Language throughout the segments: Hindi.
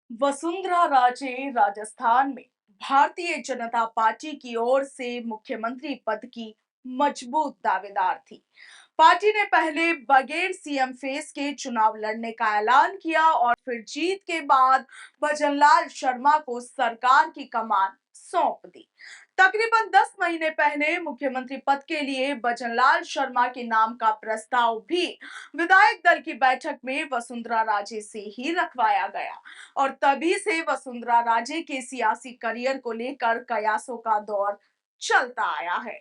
वसुंधरा राजे राजस्थान में भारतीय जनता पार्टी की ओर से मुख्यमंत्री पद की मजबूत दावेदार थी। पार्टी ने पहले बगैर सीएम फेस के चुनाव लड़ने का ऐलान किया और फिर जीत के बाद भजनलाल शर्मा को सरकार की कमान सौंप दी। तकरीबन 10 महीने पहले मुख्यमंत्री पद के लिए भजनलाल शर्मा के नाम का प्रस्ताव भी विधायक दल की बैठक में वसुंधरा राजे से ही रखवाया गया और तभी से वसुंधरा राजे के सियासी करियर को लेकर कयासों का दौर चलता आया है।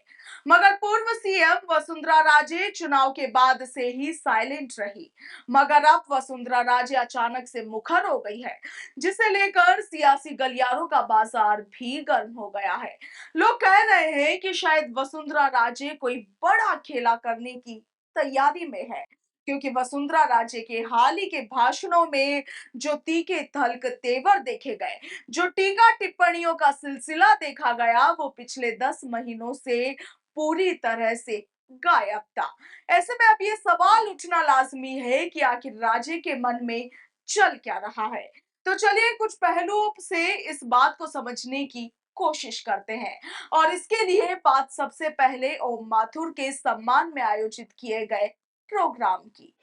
मगर पूर्व सीएम वसुंधरा राजे चुनाव के बाद से ही साइलेंट रही। मगर अब वसुंधरा राजे अचानक से मुखर हो गई है, जिसे लेकर सियासी गलियारों का बाजार भी गर्म हो गया है। लोग कह रहे हैं कि शायद वसुंधरा राजे कोई बड़ा खेला करने की तैयारी में है, क्योंकि वसुंधरा राजे के हाल ही के भाषणों में जो तीखे तल्ख तेवर देखे गए, जो टीका टिप्पणियों का सिलसिला देखा गया, वो पिछले 10 महीनों से पूरी तरह से गायब था। ऐसे में अब ये सवाल उठना लाजमी है कि आखिर राजे के मन में चल क्या रहा है। तो चलिए कुछ पहलुओं से इस बात को समझने की कोशिश करते हैं और इसके लिए बात सबसे पहले ओम माथुर के सम्मान में आयोजित किए गए प्रोग्राम की।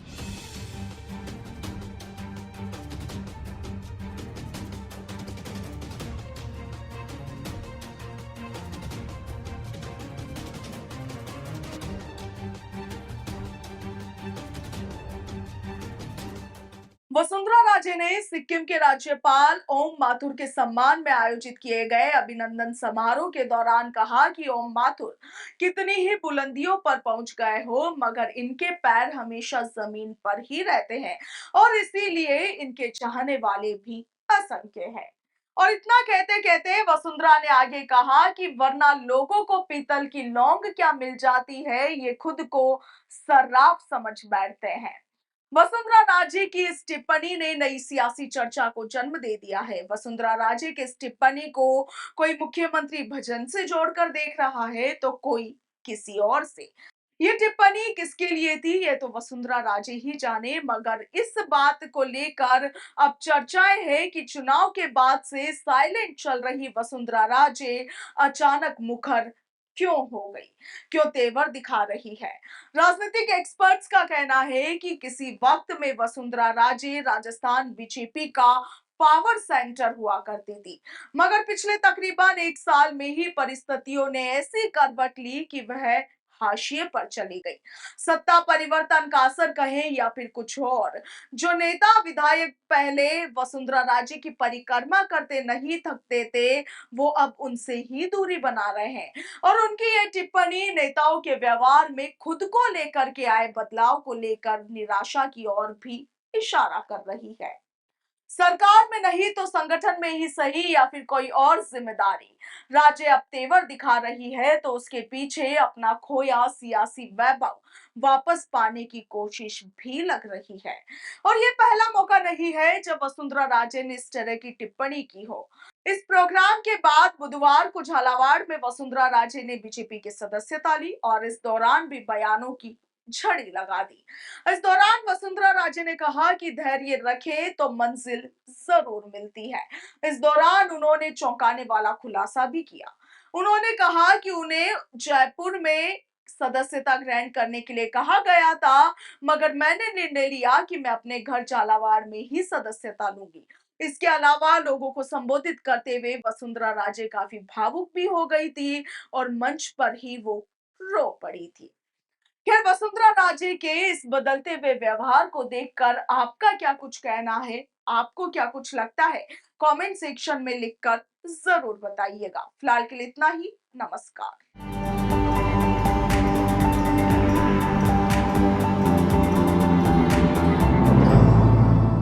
वसुंधरा राजे ने सिक्किम के राज्यपाल ओम माथुर के सम्मान में आयोजित किए गए अभिनंदन समारोह के दौरान कहा कि ओम माथुर कितनी ही बुलंदियों पर पहुंच गए हो, मगर इनके पैर हमेशा जमीन पर ही रहते हैं और इसीलिए इनके चाहने वाले भी असंख्य हैं। और इतना कहते कहते वसुंधरा ने आगे कहा कि वरना लोगों को पीतल की लौंग क्या मिल जाती है, ये खुद को सर्राफ समझ बैठते हैं। वसुंधरा राजे की इस टिप्पणी ने नई सियासी चर्चा को जन्म दे दिया है। वसुंधरा राजे के इस टिप्पणी को कोई मुख्यमंत्री भजन से जोड़कर देख रहा है तो कोई किसी और से। ये टिप्पणी किसके लिए थी ये तो वसुंधरा राजे ही जाने, मगर इस बात को लेकर अब चर्चाएं हैं कि चुनाव के बाद से साइलेंट चल रही वसुंधरा राजे अचानक मुखर क्यों हो गई, क्यों तेवर दिखा रही है। राजनीतिक एक्सपर्ट्स का कहना है कि किसी वक्त में वसुंधरा राजे राजस्थान बीजेपी का पावर सेंटर हुआ करती थी, मगर पिछले तकरीबन 1 साल में ही परिस्थितियों ने ऐसी करवट ली कि वह हाशिए पर चली गई। सत्ता परिवर्तन का असर कहें या फिर कुछ और, जो नेता विधायक पहले वसुंधरा राजे की परिक्रमा करते नहीं थकते थे, वो अब उनसे ही दूरी बना रहे हैं और उनकी ये टिप्पणी नेताओं के व्यवहार में खुद को लेकर के आए बदलाव को लेकर निराशा की ओर भी इशारा कर रही है। सरकार में नहीं तो संगठन में ही सही या फिर कोई और जिम्मेदारी, राज्य अब तेवर दिखा रही है तो उसके पीछे अपना खोया सियासी वैभव वापस पाने की कोशिश भी लग रही है। और ये पहला मौका नहीं है जब वसुंधरा राजे ने इस तरह की टिप्पणी की हो। इस प्रोग्राम के बाद बुधवार को झालावाड़ में वसुंधरा राजे ने बीजेपी की सदस्यता ली और इस दौरान भी बयानों की झड़ी लगा दी। इस दौरान वसुंधरा राजे ने कहा कि धैर्य रखे तो मंजिल जरूर मिलती है। इस दौरान उन्होंने चौंकाने वाला खुलासा भी किया। उन्होंने कहा कि उन्हें जयपुर में सदस्यता ग्रहण करने के लिए कहा गया था, मगर मैंने निर्णय लिया कि मैं अपने घर झालावाड़ में ही सदस्यता लूंगी। इसके अलावा लोगों को संबोधित करते हुए वसुंधरा राजे काफी भावुक भी हो गई थी और मंच पर ही वो रो पड़ी थी। खैर, वसुंधरा राजे के इस बदलते हुए व्यवहार को देखकर आपका क्या कुछ कहना है? आपको क्या कुछ लगता है? कमेंट सेक्शन में लिखकर जरूर बताइएगा। फिलहाल के लिए इतना ही। नमस्कार।